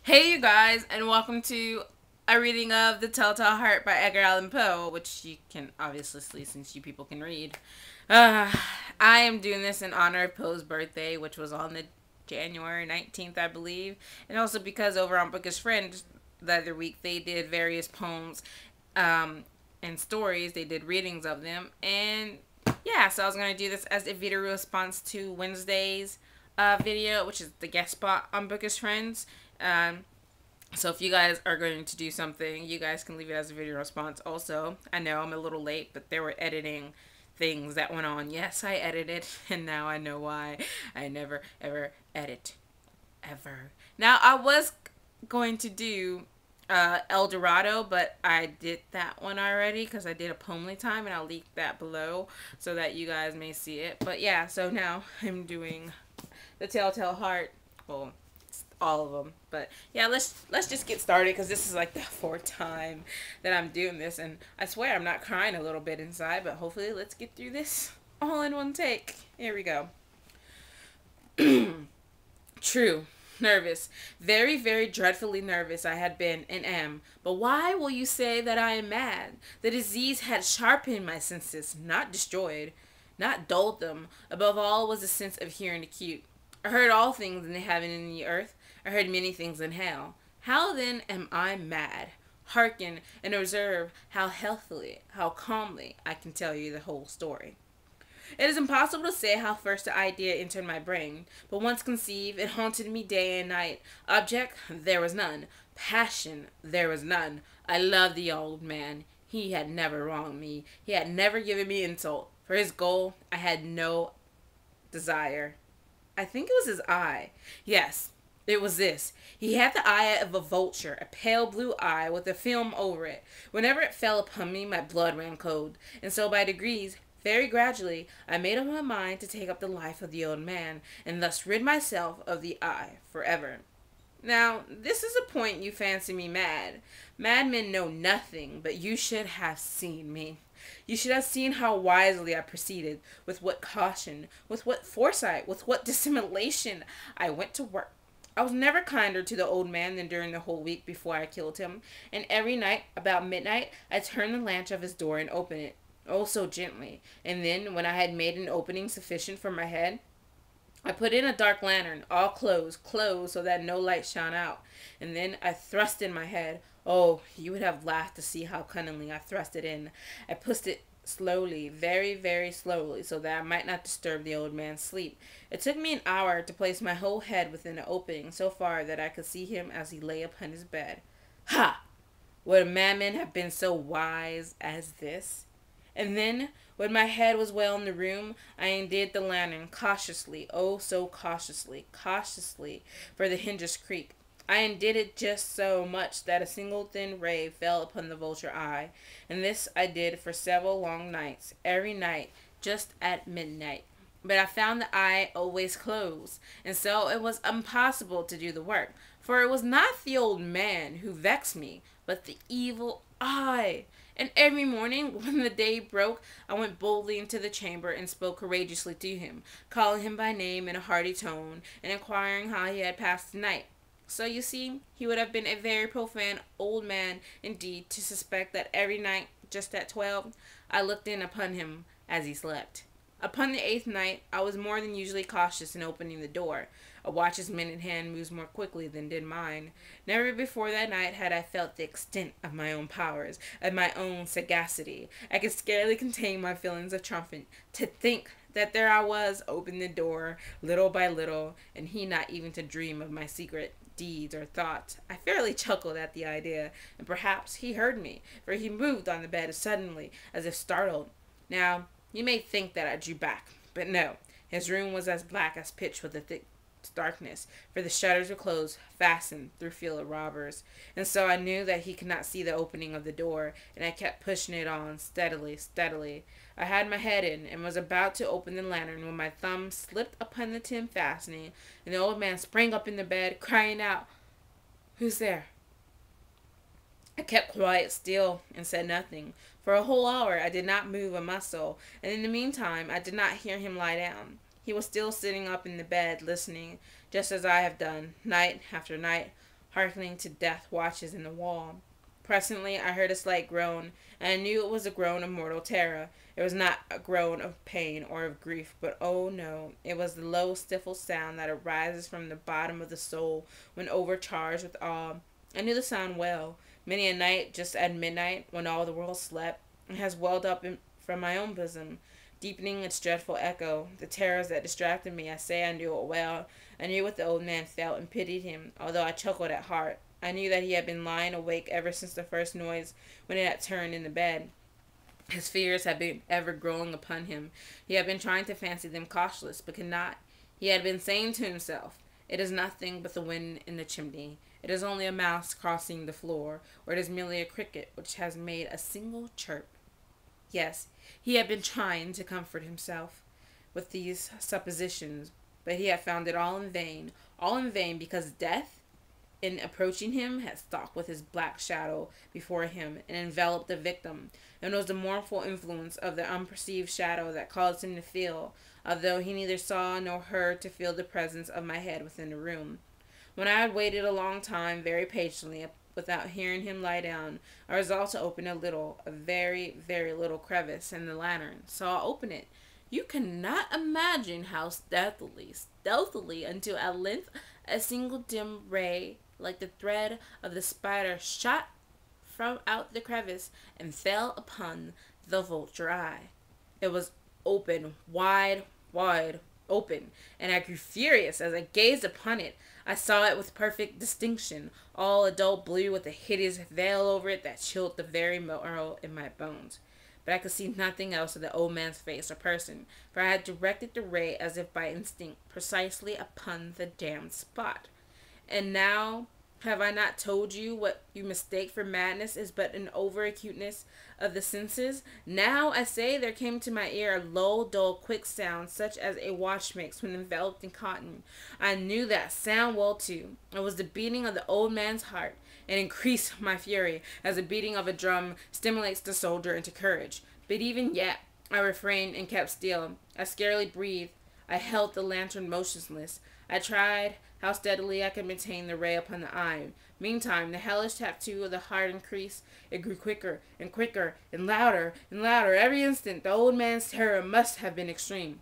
Hey you guys, and welcome to a reading of The Telltale Heart by Edgar Allan Poe, which you can obviously see since you people can read. Uh, I am doing this in honor of Poe's birthday, which was on the January 19th, I believe, and also because over on Bookish Friends the other week they did various poems and stories. They did readings of them, and yeah, so I was going to do this as a video response to Wednesday's video, which is the guest spot on Bookish Friends. Um, so if you guys are going to do something, you guys can leave it as a video response also. I know I'm a little late, but there were editing things that went on. Yes, I edited, and now I know why I never, ever edit. Ever. Now, I was going to do Eldorado, but I did that one already because I did a Poemly time, and I'll link that below so that you guys may see it. But yeah, so now I'm doing The Telltale Heart. Well, all of them, but yeah, let's just get started because this is like the fourth time that I'm doing this, and I swear I'm not crying a little bit inside, but hopefully let's get through this all in one take. Here we go. True. Nervous. Very, very dreadfully nervous I had been and am. But why will you say that I am mad? The disease had sharpened my senses, not destroyed, not dulled them. Above all was a sense of hearing acute. I heard all things in the heaven and in the earth. I heard many things in hell. How then am I mad? Hearken and observe how healthily, how calmly I can tell you the whole story. It is impossible to say how first the idea entered my brain, but once conceived, it haunted me day and night. Object, there was none. Passion, there was none. I loved the old man. He had never wronged me. He had never given me insult. For his goal, I had no desire. I think it was his eye. Yes, it was this. He had the eye of a vulture, a pale blue eye with a film over it. Whenever it fell upon me, my blood ran cold. And so by degrees, very gradually, I made up my mind to take up the life of the old man, and thus rid myself of the eye forever. Now, this is a point you fancy me mad. Madmen know nothing, but you should have seen me. You should have seen how wisely I proceeded, with what caution, with what foresight, with what dissimulation I went to work. I was never kinder to the old man than during the whole week before I killed him, and every night, about midnight, I turned the latch of his door and opened it, oh so gently, and then, when I had made an opening sufficient for my head, I put in a dark lantern, all closed so that no light shone out, and then I thrust in my head. Oh, you would have laughed to see how cunningly I thrust it in. I pushed it slowly, very, very slowly, so that I might not disturb the old man's sleep. It took me an hour to place my whole head within the opening, so far that I could see him as he lay upon his bed. Ha! Would a madman have been so wise as this? And then, when my head was well in the room, I undid the lantern cautiously, oh so cautiously, for the hinges creaked. I undid it just so much that a single thin ray fell upon the vulture eye, and this I did for several long nights, every night, just at midnight. But I found the eye always closed, and so it was impossible to do the work, for it was not the old man who vexed me, but the evil eye. And every morning, when the day broke, I went boldly into the chamber and spoke courageously to him, calling him by name in a hearty tone, and inquiring how he had passed the night. So you see, he would have been a very profane old man indeed to suspect that every night, just at 12, I looked in upon him as he slept. Upon the 8th night, I was more than usually cautious in opening the door. A watch's minute hand moves more quickly than did mine. Never before that night had I felt the extent of my own powers, of my own sagacity. I could scarcely contain my feelings of triumph. To think that there I was, opening the door, little by little, and he not even to dream of my secret deeds or thoughts. I fairly chuckled at the idea, and perhaps he heard me, for he moved on the bed suddenly, as if startled. Now, you may think that I drew back, but no. His room was as black as pitch with a thick darkness, for the shutters were closed, fastened through fear of robbers, and so I knew that he could not see the opening of the door, and I kept pushing it on steadily. I had my head in, and was about to open the lantern when my thumb slipped upon the tin fastening, and the old man sprang up in the bed, crying out, "Who's there?" I kept quiet still, and said nothing. For a whole hour I did not move a muscle, and in the meantime I did not hear him lie down. He was still sitting up in the bed, listening, just as I have done, night after night, hearkening to death watches in the wall. Presently I heard a slight groan, and I knew it was a groan of mortal terror. It was not a groan of pain or of grief, but oh no, it was the low, stifled sound that arises from the bottom of the soul when overcharged with awe. I knew the sound well. Many a night, just at midnight, when all the world slept, it has welled up from my own bosom, deepening its dreadful echo. The terrors that distracted me, I say I knew it well. I knew what the old man felt and pitied him, although I chuckled at heart. I knew that he had been lying awake ever since the first noise when it had turned in the bed. His fears had been ever growing upon him. He had been trying to fancy them causeless, but could not. He had been saying to himself, "It is nothing but the wind in the chimney. It is only a mouse crossing the floor, or it is merely a cricket which has made a single chirp." Yes, he had been trying to comfort himself with these suppositions, but he had found it all in vain because death, in approaching him, had stalked with his black shadow before him and enveloped the victim. And it was the mournful influence of the unperceived shadow that caused him to feel, although he neither saw nor heard, to feel the presence of my head within the room. When I had waited a long time, very patiently, without hearing him lie down, I resolved to open a very, very little crevice in the lantern. So I opened it. You cannot imagine how stealthily, until at length a single dim ray, like the thread of the spider, shot from out the crevice and fell upon the vulture eye. It was open, wide open, and I grew furious as I gazed upon it. I saw it with perfect distinction, all a dull blue with a hideous veil over it that chilled the very marrow in my bones. But I could see nothing else of the old man's face or person, for I had directed the ray as if by instinct precisely upon the damned spot. And now, have I not told you what you mistake for madness is but an over-acuteness of the senses? Now, I say, there came to my ear a low, dull, quick sound, such as a watch makes when enveloped in cotton. I knew that sound well, too. It was the beating of the old man's heart. It increased my fury, as the beating of a drum stimulates the soldier into courage. But even yet, I refrained and kept still. I scarcely breathed. I held the lantern motionless. I tried how steadily I could maintain the ray upon the eye. Meantime, the hellish tattoo of the heart increased. It grew quicker and quicker and louder and louder. Every instant, the old man's terror must have been extreme.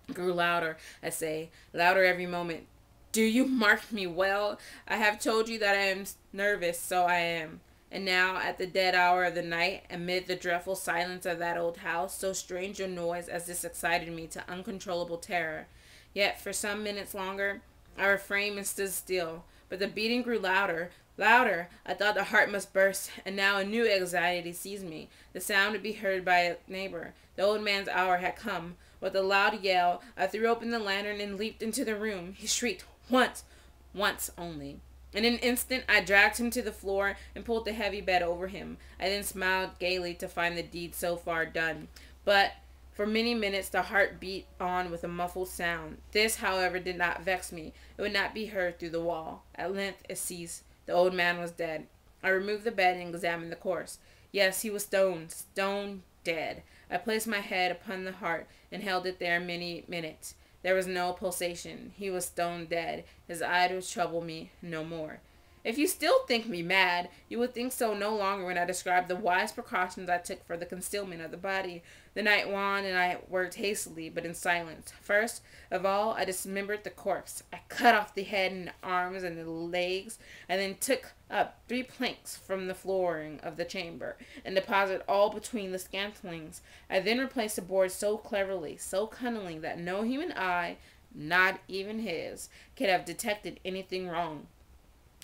It grew louder, I say, louder every moment. Do you mark me well? I have told you that I am nervous, so I am. And now, at the dead hour of the night, amid the dreadful silence of that old house, so strange a noise as this excited me to uncontrollable terror. Yet, for some minutes longer, I refrained and stood still. But the beating grew louder, louder. I thought the heart must burst, and now a new anxiety seized me. The sound would be heard by a neighbor. The old man's hour had come. With a loud yell, I threw open the lantern and leaped into the room. He shrieked once only. In an instant, I dragged him to the floor and pulled the heavy bed over him. I then smiled gaily to find the deed so far done. But for many minutes the heart beat on with a muffled sound. This, however, did not vex me. It would not be heard through the wall. At length it ceased. The old man was dead. I removed the bed and examined the corpse. Yes, he was stone dead. I placed my head upon the heart and held it there many minutes. There was no pulsation. He was stone dead. His eyes would trouble me no more. If you still think me mad, you would think so no longer when I describe the wise precautions I took for the concealment of the body. The night waned, and I worked hastily, but in silence. First of all, I dismembered the corpse. I cut off the head and the arms and the legs, and then took up 3 planks from the flooring of the chamber, and deposited all between the scantlings. I then replaced the board so cleverly, so cunningly, that no human eye, not even his, could have detected anything wrong.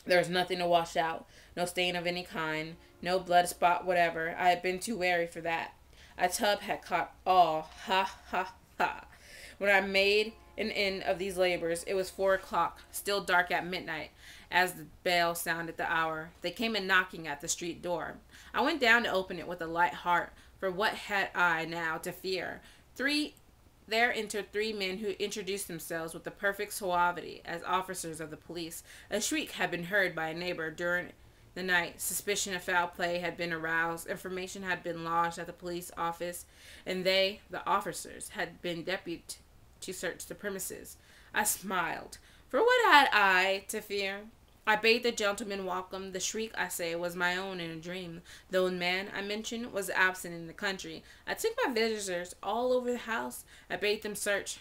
There was nothing to wash out, no stain of any kind, no blood spot whatever. I had been too wary for that. A tub had caught all. Ha, ha, ha. When I made an end of these labors, it was 4 o'clock, still dark at midnight, as the bell sounded the hour. They came in knocking at the street door. I went down to open it with a light heart, for what had I now to fear? There entered 3 men who introduced themselves with the perfect suavity as officers of the police. A shriek had been heard by a neighbor during the night. Suspicion of foul play had been aroused. Information had been lodged at the police office, and they, the officers, had been deputed to search the premises. I smiled. For what had I to fear? I bade the gentleman welcome. The shriek, I say, was my own in a dream. The old man I mentioned was absent in the country. I took my visitors all over the house. I bade them search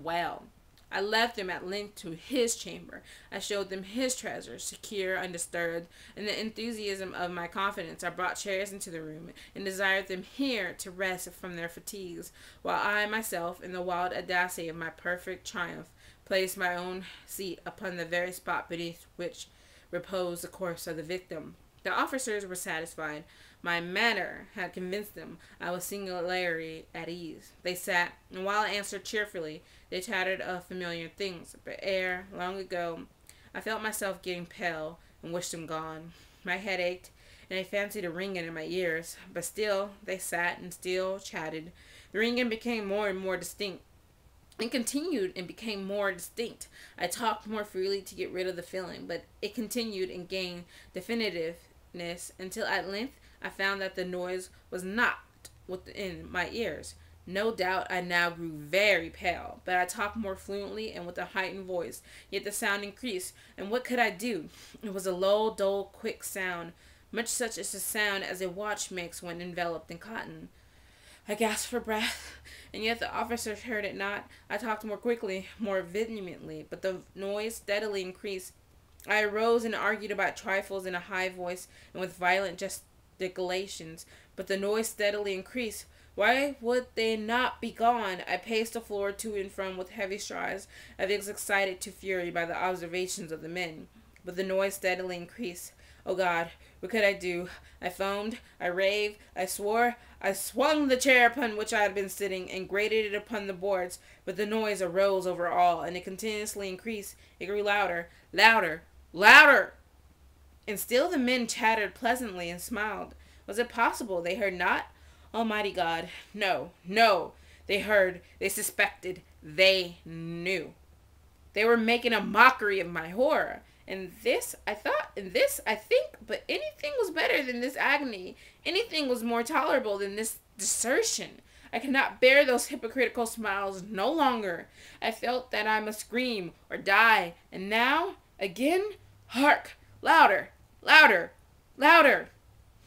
well. I led them at length to his chamber. I showed them his treasure, secure, undisturbed. In the enthusiasm of my confidence, I brought chairs into the room, and desired them here to rest from their fatigues, while I myself, in the wild audacity of my perfect triumph, placed my own seat upon the very spot beneath which reposed the corpse of the victim. The officers were satisfied. My manner had convinced them I was singularly at ease. They sat, and while I answered cheerfully, they chattered of familiar things. But ere long ago, I felt myself getting pale and wished them gone. My head ached, and I fancied a ringing in my ears. But still they sat and still chatted. The ringing became more and more distinct. It continued and became more distinct. I talked more freely to get rid of the feeling, but it continued and gained definitiveness until at length I found that the noise was not within my ears. No doubt I now grew very pale, but I talked more fluently and with a heightened voice, yet the sound increased, and what could I do? It was a low, dull, quick sound, much such as the sound as a watch makes when enveloped in cotton. I gasped for breath, and yet the officers heard it not. I talked more quickly, more vehemently, but the noise steadily increased. I arose and argued about trifles in a high voice and with violent gesticulations, but the noise steadily increased. Why would they not be gone? I paced the floor to and from with heavy strides. I was excited to fury by the observations of the men, but the noise steadily increased. Oh God, what could I do? I foamed, I raved, I swore. I swung the chair upon which I had been sitting and grated it upon the boards, but the noise arose over all, and it continuously increased. It grew louder, louder, louder! And still the men chattered pleasantly and smiled. Was it possible they heard not? Almighty God, no, no! They heard, they suspected, they knew. They were making a mockery of my horror. And this, I thought, and this, I think, but anything was better than this agony. Anything was more tolerable than this desertion. I could not bear those hypocritical smiles no longer. I felt that I must scream or die. And now, again, hark! Louder! Louder! Louder!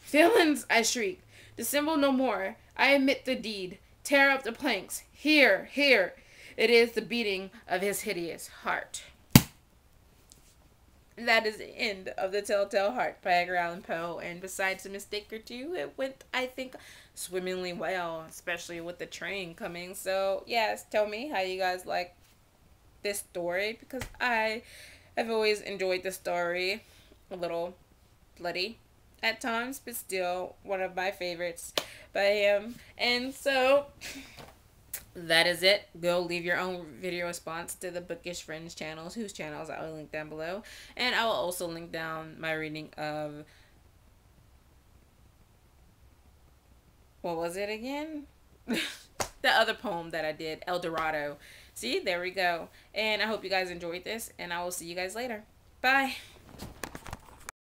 Villains! I shrieked. Dissemble no more. I admit the deed. Tear up the planks. Here, here. It is the beating of his hideous heart. That is the end of The Telltale Heart by Edgar Allan Poe. And besides a mistake or two, it went, I think, swimmingly well, especially with the train coming. So, yes, tell me how you guys like this story, because I have always enjoyed the story. A little bloody at times, but still one of my favorites by him. And so that is it. Go leave your own video response to the Bookish Friends channels, whose channels I will link down below. And I will also link down my reading of, what was it again? The other poem that I did, Eldorado. See, there we go. And I hope you guys enjoyed this, and I will see you guys later. Bye.